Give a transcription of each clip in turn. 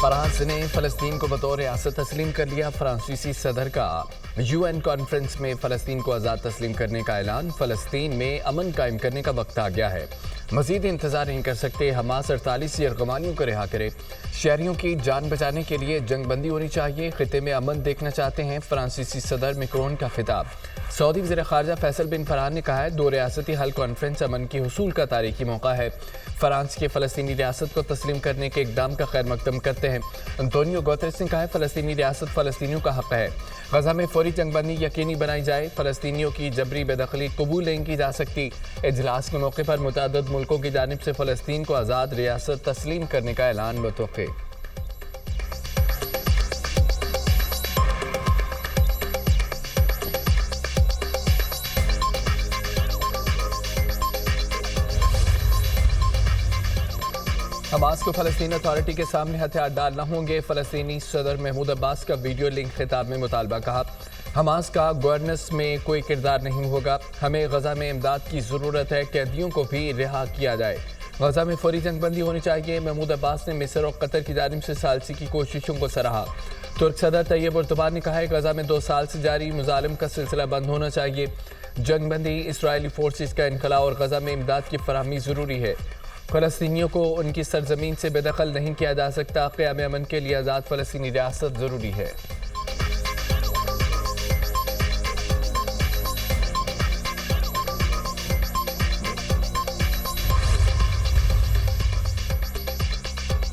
France نے فلسطین کو بطور ریاست تسلیم کر لیا۔ فرانسیسی صدر کا UN کانفرنس میں فلسطین کو آزاد تسلیم کرنے کا اعلان۔ فلسطین میں امن قائم کرنے کا وقت آ گیا ہے، مزید انتظار نہیں کر سکتے۔ حماس 48 یرغمالیوں کو رہا کرے، شہریوں کی جان بچانے کے لیے جنگ بندی ہونی چاہیے، خطے میں امن دیکھنا چاہتے ہیں۔ فرانسیسی صدر میکرون کا خطاب۔ سعودی وزیر خارجہ فیصل بن فرحان نے کہا ہے، 2 ریاستی حل کانفرنس امن کے حصول کا تاریخی موقع ہے۔ فرانس کے فلسطینی ریاست کو تسلیم کرنے کے اقدام کا خیر مقدم کرتے ہیں۔ انطونیو گوتریس نے کہا ہے، فلسطینی ریاست فلسطینیوں کا حق ہے، غزہ میں فوری جنگ بندی یقینی بنائی جائے، فلسطینیوں کی جبری بے دخلی قبول نہیں کی جا سکتی۔ اجلاس کے موقع پر متعدد ملکوں کی جانب سے فلسطین کو آزاد ریاست تسلیم کرنے کا اعلان متوقع۔ حماس کو فلسطین اتھارٹی کے سامنے ہتھیار ڈالنا ہوں گے۔ فلسطینی صدر محمود عباس کا ویڈیو لنک خطاب میں مطالبہ کہا، حماس کا گورننس میں کوئی کردار نہیں ہوگا، ہمیں غزہ میں امداد کی ضرورت ہے، قیدیوں کو بھی رہا کیا جائے، غزہ میں فوری جنگ بندی ہونی چاہیے۔ محمود عباس نے مصر اور قطر کی جانب سے ثالثی کی کوششوں کو سراہا۔ ترک صدر طیب اردوغان نے کہا ہے، غزہ میں 2 سال سے جاری مظالم کا سلسلہ بند ہونا چاہیے، جنگ بندی، اسرائیلی فورسز کا انخلا اور غزہ میں امداد کی فراہمی ضروری ہے۔ فلسطینیوں کو ان کی سرزمین سے بے دخل نہیں کیا جا سکتا، قیام امن کے لیے آزاد فلسطینی ریاست ضروری ہے۔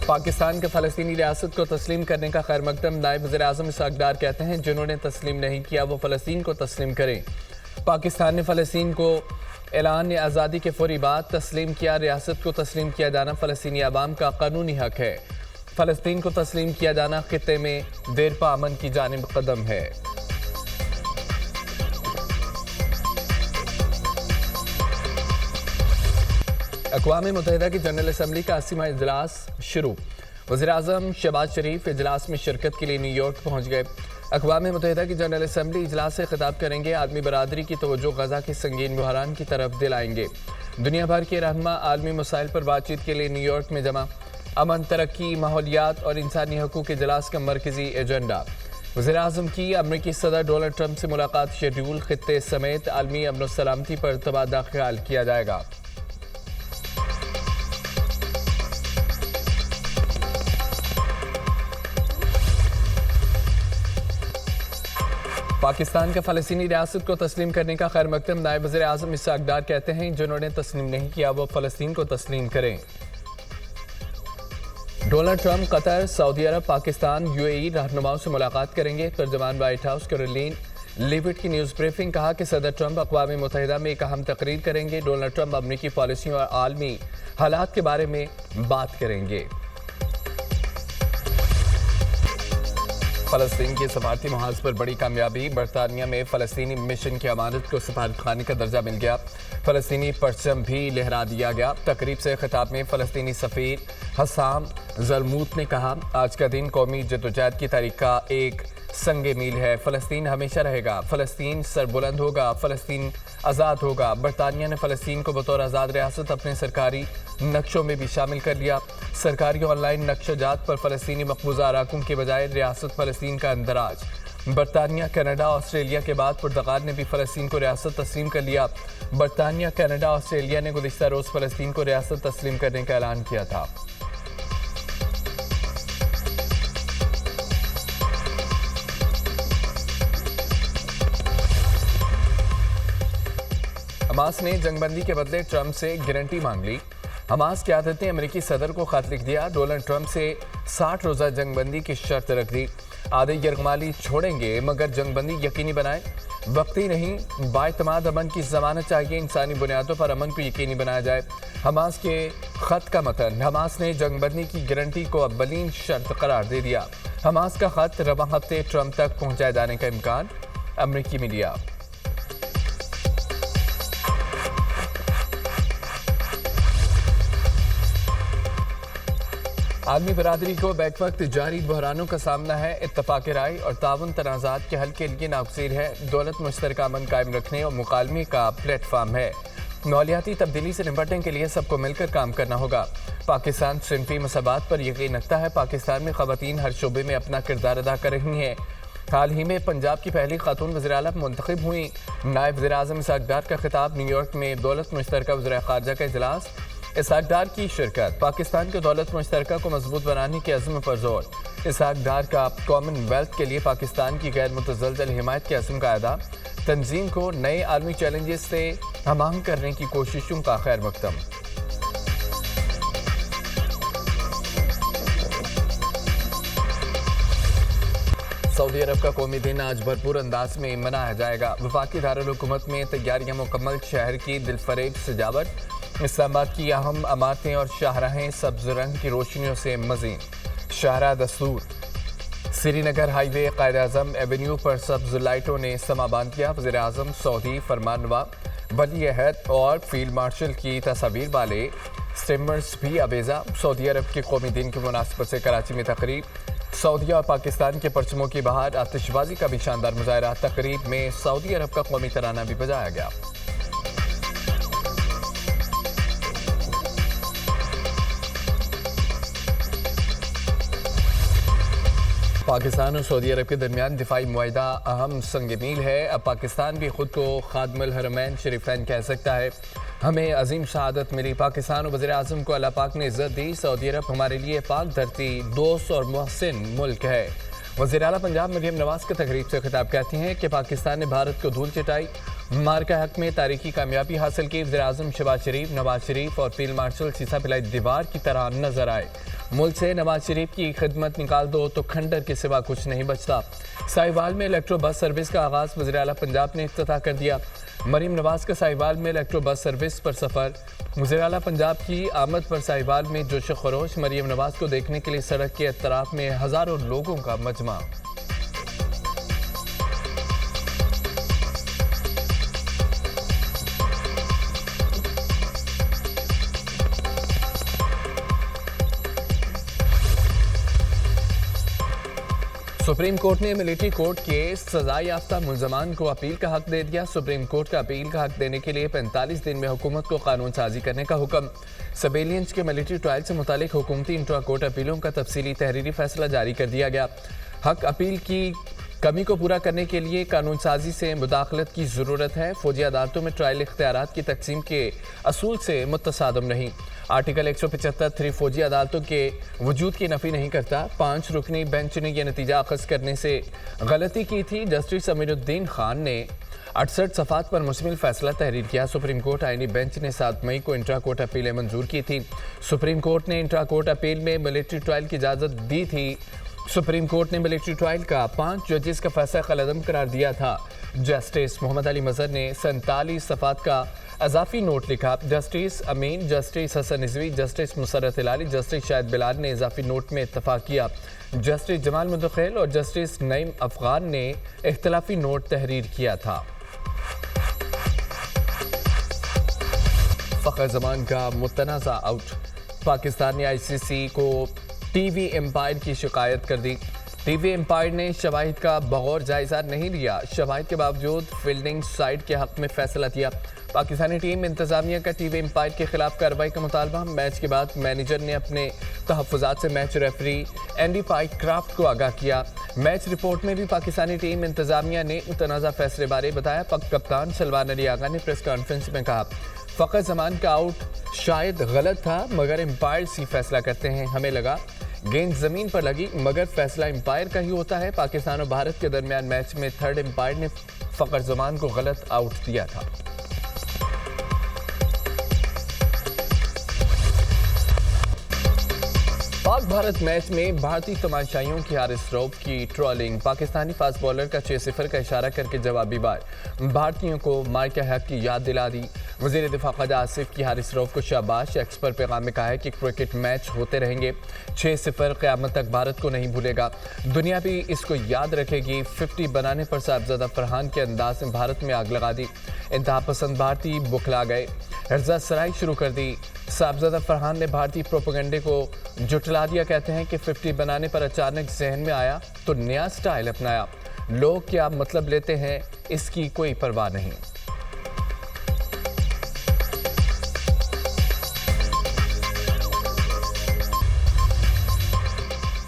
پاکستان کے فلسطینی ریاست کو تسلیم کرنے کا خیر مقدم۔ نائب وزیر اعظم اسحاق ڈار کہتے ہیں، جنہوں نے تسلیم نہیں کیا وہ فلسطین کو تسلیم کریں۔ پاکستان نے فلسطین کو اعلان آزادی کے فوری بعد تسلیم کیا۔ ریاست کو تسلیم کیا جانا فلسطینی عوام کا قانونی حق ہے۔ فلسطین کو تسلیم کیا جانا خطے میں دیرپا امن کی جانب قدم ہے۔ اقوام متحدہ کی جنرل اسمبلی کا 80واں اجلاس شروع۔ وزیر اعظم شہباز شریف اجلاس میں شرکت کے لیے نیو یارک پہنچ گئے۔ اقوام متحدہ کی جنرل اسمبلی اجلاس سے خطاب کریں گے۔ عالمی برادری کی توجہ غزہ کے سنگین بحران کی طرف دلائیں گے۔ دنیا بھر کے رہنما عالمی مسائل پر بات چیت کے لیے نیو یارک میں جمع۔ امن، ترقی، ماحولیات اور انسانی حقوق اجلاس کا مرکزی ایجنڈا۔ وزیر اعظم کی امریکی صدر ڈونلڈ ٹرمپ سے ملاقات شیڈول۔ خطے سمیت عالمی امن و سلامتی پر تبادلہ خیال کیا جائے گا۔ پاکستان کے فلسطینی ریاست کو تسلیم کرنے کا خیر مقدم۔ نائب وزیر اعظم اسحاق ڈار کہتے ہیں، جنہوں نے تسلیم نہیں کیا وہ فلسطین کو تسلیم کریں۔ ڈونلڈ ٹرمپ قطر، سعودی عرب، پاکستان، UAE رہنماؤں سے ملاقات کریں گے۔ ترجمان وائٹ ہاؤس کیرولین لیوٹ کی نیوز بریفنگ۔ کہا کہ صدر ٹرمپ اقوام متحدہ میں ایک اہم تقریر کریں گے۔ ڈونلڈ ٹرمپ امریکی پالیسیوں اور عالمی حالات کے بارے میں بات کریں گے۔ فلسطین کے سفارتی محاذ پر بڑی کامیابی۔ برطانیہ میں فلسطینی مشن کی امانت کو سفارت خانے کا درجہ مل گیا۔ فلسطینی پرچم بھی لہرا دیا گیا۔ تقریب سے خطاب میں فلسطینی سفیر حسام زرموت نے کہا، آج کا دن قومی جدوجہد کی تاریخ کا ایک سنگ میل ہے۔ فلسطین ہمیشہ رہے گا، فلسطین سربلند ہوگا، فلسطین آزاد ہوگا۔ برطانیہ نے فلسطین کو بطور آزاد ریاست اپنے سرکاری نقشوں میں بھی شامل کر لیا۔ سرکاری آن لائن نقشہ جات پر فلسطینی مقبوضہ اراکین کے بجائے ریاست فلسطین کا اندراج۔ برطانیہ، کینیڈا، آسٹریلیا کے بعد پرتگال نے بھی فلسطین کو ریاست تسلیم کر لیا۔ برطانیہ، کینیڈا، آسٹریلیا نے گزشتہ روز فلسطین کو ریاست تسلیم کرنے کا اعلان کیا تھا۔ حماس نے جنگ بندی کے بدلے ٹرمپ سے گارنٹی مانگ لی۔ حماس قیادت نے امریکی صدر کو خط لکھ دیا، ڈونلڈ ٹرمپ سے 60 روزہ جنگ بندی کی شرط رکھ دی۔ آدھے یرغمالی چھوڑیں گے مگر جنگ بندی یقینی بنائیں، وقتی نہیں، بااعتماد امن کی ضمانت چاہیے، انسانی بنیادوں پر امن کو یقینی بنایا جائے۔ حماس کے خط کا متن۔ حماس نے جنگ بندی کی گارنٹی کو اولین شرط قرار دے دیا۔ حماس کا خط رواں ہفتے ٹرمپ تک پہنچائے جانے کا امکان۔ امریکی میڈیا۔ عالمی برادری کو بیک وقت جاری بحرانوں کا سامنا ہے۔ اتفاق رائے اور تعاون تنازعات کے حل کے لیے ناگزیر ہے۔ دولت مشترکہ امن قائم رکھنے اور مکالمے کا پلیٹ فارم ہے۔ ماحولیاتی تبدیلی سے نمٹنے کے لیے سب کو مل کر کام کرنا ہوگا۔ پاکستان صنفی مساوات پر یقین رکھتا ہے۔ پاکستان میں خواتین ہر شعبے میں اپنا کردار ادا کر رہی ہیں۔ حال ہی میں پنجاب کی پہلی خاتون وزیر اعلیٰ منتخب ہوئیں۔ نائب وزیر اعظم اسحاق ڈار کا خطاب۔ نیو یارک میں دولت مشترکہ وزراء خارجہ کا اجلاس۔ اسحاق ڈار کی شرکت۔ پاکستان کے دولت مشترکہ کو مضبوط بنانے کے عزم پر زور۔ اسحاق ڈار کا کامن ویلتھ کے لیے پاکستان کی غیر متزلزل حمایت کے عزم کا اعادہ۔ تنظیم کو نئے عالمی چیلنجز سے ہم آہنگ کرنے کی کوششوں کا خیر مقدم۔ سعودی عرب کا قومی دن آج بھرپور انداز میں منایا جائے گا۔ وفاقی دارالحکومت میں تیاریاں مکمل۔ شہر کی دلفریب سجاوٹ۔ اسلام آباد کی اہم عمارتیں اور شاہراہیں سبز رنگ کی روشنیوں سے مزین۔ شاہراہ دستور۔ سری نگر ہائی وے قائد اعظم ایونیو پر سبز لائٹوں نے سما باندھ دیا۔ وزیر اعظم سعودی فرمانروا ولی عہد اور فیلڈ مارشل کی تصاویر والے سٹیمرز بھی آویزاں۔ سعودی عرب کے قومی دن کی مناسبت سے کراچی میں تقریب۔ سعودیہ اور پاکستان کے پرچموں کی بہار۔ آتش بازی کا بھی شاندار مظاہرہ۔ تقریب میں سعودی عرب کا قومی ترانہ بھی بجایا گیا۔ پاکستان اور سعودی عرب کے درمیان دفاعی معاہدہ اہم سنگ میل ہے۔ اب پاکستان بھی خود کو خادم الحرمین شریفین کہہ سکتا ہے۔ ہمیں عظیم شہادت ملی۔ پاکستان اور وزیر اعظم کو اللہ پاک نے عزت دی۔ سعودی عرب ہمارے لیے پاک دھرتی، دوست اور محسن ملک ہے۔ وزیر اعلیٰ پنجاب مریم نواز کے تقریب سے خطاب کہتی ہیں کہ پاکستان نے بھارت کو دھول چٹائی، مارکہ حق میں تاریخی کامیابی حاصل کی۔ وزیر اعظم شہباز شریف، نواز شریف اور فیلڈ مارشل سیسا پلائی دیوار کی طرح نظر آئے۔ ملک سے نواز شریف کی خدمت نکال دو تو کھنڈر کے سوا کچھ نہیں بچتا۔ ساہیوال میں الیکٹرو بس سروس کا آغاز وزیر اعلیٰ پنجاب نے افتتاح کر دیا۔ مریم نواز کا ساہیوال میں الیکٹرو بس سروس پر سفر۔ وزیر اعلیٰ پنجاب کی آمد پر ساہیوال میں جوش و خروش۔ مریم نواز کو دیکھنے کے لیے سڑک کے اطراف میں ہزاروں لوگوں کا مجمع۔ سپریم کورٹ نے ملٹری کورٹ کے سزا یافتہ ملزمان کو اپیل کا حق دے دیا۔ سپریم کورٹ کا اپیل کا حق دینے کے لیے 45 دن میں حکومت کو قانون سازی کرنے کا حکم۔ سبیلینس کے ملٹری ٹرائل سے متعلق حکومتی انٹرا کورٹ اپیلوں کا تفصیلی تحریری فیصلہ جاری کر دیا گیا۔ حق اپیل کی کمی کو پورا کرنے کے لیے قانون سازی سے مداخلت کی ضرورت ہے۔ فوجی عدالتوں میں ٹرائل اختیارات کی تقسیم کے اصول سے متصادم نہیں۔ آرٹیکل 175 فوجی عدالتوں کے وجود کی نفی نہیں کرتا۔ 5 رکنی بینچ نے یہ نتیجہ اخذ کرنے سے غلطی کی تھی۔ جسٹس امیر الدین خان نے 68 صفحات پر مشتمل فیصلہ تحریر کیا۔ سپریم کورٹ آئینی بینچ نے 7 مئی کو انٹرا کورٹ اپیلیں منظور کی تھی۔ سپریم کورٹ نے انٹرا کورٹ اپیل میں ملٹری ٹرائل کی اجازت دی تھی۔ سپریم کورٹ نے ملٹری ٹرائل کا 5 ججز کا فیصلہ قلعدم قرار دیا تھا۔ جسٹس محمد علی مظہر نے 47 صفحات کا اضافی نوٹ لکھا۔ جسٹس امین، جسٹس حسن رضوی، جسٹس مسرت ہلالی، جسٹس شاہد بلال نے اضافی نوٹ میں اتفاق کیا۔ جسٹس جمال مدخیل اور جسٹس نعیم افغان نے اختلافی نوٹ تحریر کیا تھا۔ فخر زمان کا متنازع آؤٹ۔ پاکستان نے ICC کو ٹی وی امپائر کی شکایت کر دی۔ ٹی وی امپائر نے شواہد کا بغور جائزہ نہیں لیا۔ شواہد کے باوجود فیلڈنگ سائیڈ کے حق میں فیصلہ دیا۔ پاکستانی ٹیم انتظامیہ کا ٹی وی امپائر کے خلاف کارروائی کا مطالبہ۔ میچ کے بعد مینیجر نے اپنے تحفظات سے میچ ریفری اینڈی پائک کرافٹ کو آگاہ کیا۔ میچ رپورٹ میں بھی پاکستانی ٹیم انتظامیہ نے متنازع فیصلے بارے بتایا۔ کپتان سلمان علی آغا نے پریس کانفرنس میں کہا، فخر زمان کا آؤٹ شاید غلط تھا مگر امپائرز ہی فیصلہ کرتے ہیں۔ ہمیں لگا گیند زمین پر لگی مگر فیصلہ امپائر کا ہی ہوتا ہے۔ پاکستان اور بھارت کے درمیان میچ میں تھرڈ امپائر نے فخر زمان کو غلط آؤٹ دیا تھا۔ پاک بھارت میچ میں بھارتی تماشائیوں کی حارث رؤف کی ٹرولنگ۔ پاکستانی فاسٹ بولر کا 6-0 کا اشارہ کر کے جوابی بار۔ بھارتیوں کو مارکہ حق کی یاد دلا دی۔ وزیر دفاع خواجہ آصف کی حارث رؤف کو شاباش۔ ایکس پر پیغام میں کہا ہے کہ کرکٹ میچ ہوتے رہیں گے۔ 6-0 قیامت تک بھارت کو نہیں بھولے گا۔ دنیا بھی اس کو یاد رکھے گی۔ 50 بنانے پر صاحبزادہ فرحان کے انداز نے بھارت میں آگ لگا دی۔ انتہا پسند بھارتی بکھلا گئے۔ ہرزہ سرائی شروع کر دی۔ صاحبزادہ فرحان نے بھارتی پروپیگنڈے کو جھٹلا دیا۔ کہتے ہیں کہ 50 بنانے پر اچانک ذہن میں آیا تو نیا سٹائل اپنایا۔ لوگ کیا مطلب لیتے ہیں اس کی کوئی پرواہ نہیں۔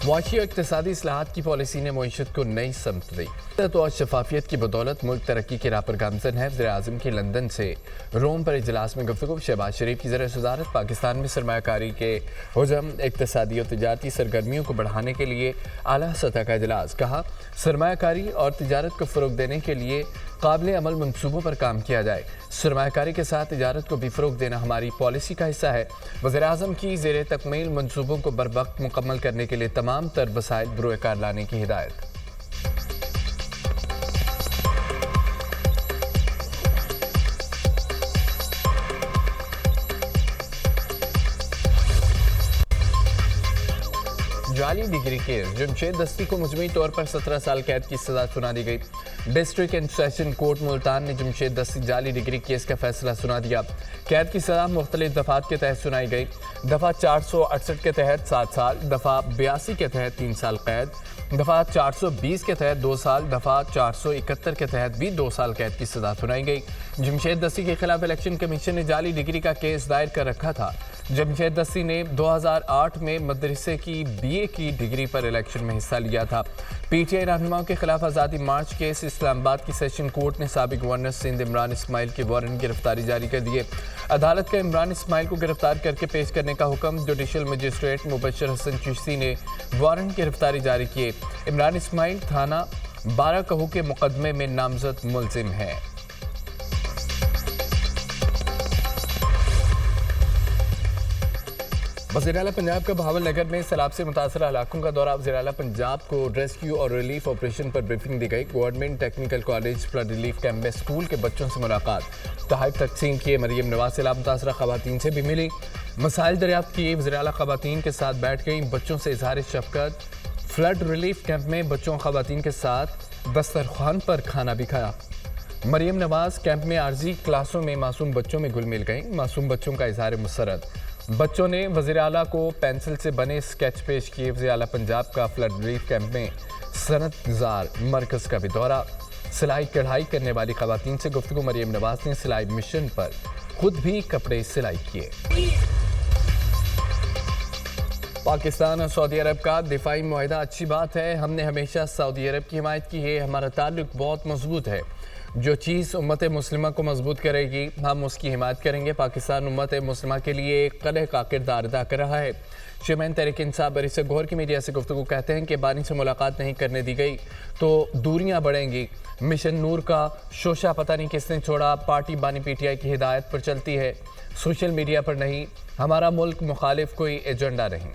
معاشی اور اقتصادی اصلاحات کی پالیسی نے معیشت کو نئی سمت دی اور شفافیت کی بدولت ملک ترقی کی راہ پر گامزن ہے۔ وزیر اعظم کی لندن سے روم پر اجلاس میں گفتگو۔ شہباز شریف کی زیر صدارت پاکستان میں سرمایہ کاری کے حجم، اقتصادی اور تجارتی سرگرمیوں کو بڑھانے کے لیے اعلیٰ سطح کا اجلاس۔ کہا سرمایہ کاری اور تجارت کو فروغ دینے کے لیے قابل عمل منصوبوں پر کام کیا جائے۔ سرمایہ کاری کے ساتھ تجارت کو بھی فروغ دینا ہماری پالیسی کا حصہ ہے۔ وزیر اعظم کی زیر تکمیل منصوبوں کو بروقت مکمل کرنے کے لیے تمام تر وسائل بروئے کار لانے کی ہدایت۔ جعلی ڈگری کیس، جمشید دستی کو مجموعی طور پر 17 سال قید کی سزا سنا دی گئی۔ District and session court Multan نے جمشید دستی جعلی ڈگری کیس کا فیصلہ سنا دیا۔ قید کی سزا مختلف دفعات کے تحت سنائی گئی۔ دفعہ 468 کے تحت 7 سال، دفعہ 82 کے تحت 3 سال قید، دفعہ 420 کے تحت 2 سال، دفعہ 471 کے تحت بھی 2 سال قید کی سزا سنائی گئی۔ جمشید دستی کے خلاف الیکشن کمیشن نے جعلی ڈگری کا کیس دائر کر رکھا تھا۔ جمشید دستی نے 2008 میں مدرسے کی BA کی ڈگری پر الیکشن میں حصہ لیا تھا۔ PTI رہنماؤں کے خلاف آزادی مارچ کیس، اسلام آباد کی سیشن کورٹ نے سابق گورنر سندھ عمران اسماعیل کے وارنٹ گرفتاری جاری کر دیے۔ عدالت کا عمران اسماعیل کو گرفتار کر کے پیش کرنے کا حکم۔ جوڈیشل مجسٹریٹ مبشر حسن چشتی نے وارنٹ گرفتاری جاری کیے۔ عمران اسماعیل تھانہ 12 کہو کے مقدمے میں نامزد ملزم ہے۔ وزیر اعلیٰ پنجاب کا بہاول نگر میں سیلاب سے متاثرہ علاقوں کا دورہ۔ وزیر اعلیٰ پنجاب کو ریسکیو اور ریلیف آپریشن پر بریفنگ دی گئی۔ Government technical college flood relief camp میں اسکول کے بچوں سے ملاقات، تحائف تقسیم کیے۔ مریم نواز سیلاب متاثرہ خواتین سے بھی ملی، مسائل دریافت کیے۔ وزیر اعلیٰ خواتین کے ساتھ بیٹھ گئی، بچوں سے اظہار شفقت۔ فلڈ ریلیف کیمپ میں بچوں اور خواتین کے ساتھ دسترخوان پر کھانا بھی کھایا۔ مریم نواز کیمپ میں عارضی کلاسوں میں معصوم بچوں میں گل مل گئیں، معصوم بچوں کا اظہار مسرت۔ بچوں نے وزیر اعلیٰ کو پینسل سے بنے اسکیچ پیش کیے۔ وزیر اعلیٰ پنجاب کا فلڈ ریلیف کیمپ میں صنعت گزار مرکز کا بھی دورہ، سلائی کڑھائی کرنے والی خواتین سے گفتگو۔ مریم نواز نے سلائی مشن پر خود بھی کپڑے سلائی کیے۔ پاکستان اور سعودی عرب کا دفاعی معاہدہ اچھی بات ہے، ہم نے ہمیشہ سعودی عرب کی حمایت کی ہے، ہمارا تعلق بہت مضبوط ہے۔ جو چیز امت مسلمہ کو مضبوط کرے گی ہم اس کی حمایت کریں گے۔ پاکستان امت مسلمہ کے لیے ایک قلعہ کا کردار ادا کر رہا ہے۔ چیئرمین تحریک انصاف بری غور کی میڈیا سے گفتگو کہتے ہیں کہ بانی سے ملاقات نہیں کرنے دی گئی تو دوریاں بڑھیں گی۔ مشن نور کا شوشہ پتہ نہیں کس نے چھوڑا، پارٹی بانی PTI کی ہدایت پر چلتی ہے، سوشل میڈیا پر نہیں۔ ہمارا ملک مخالف کوئی ایجنڈا نہیں۔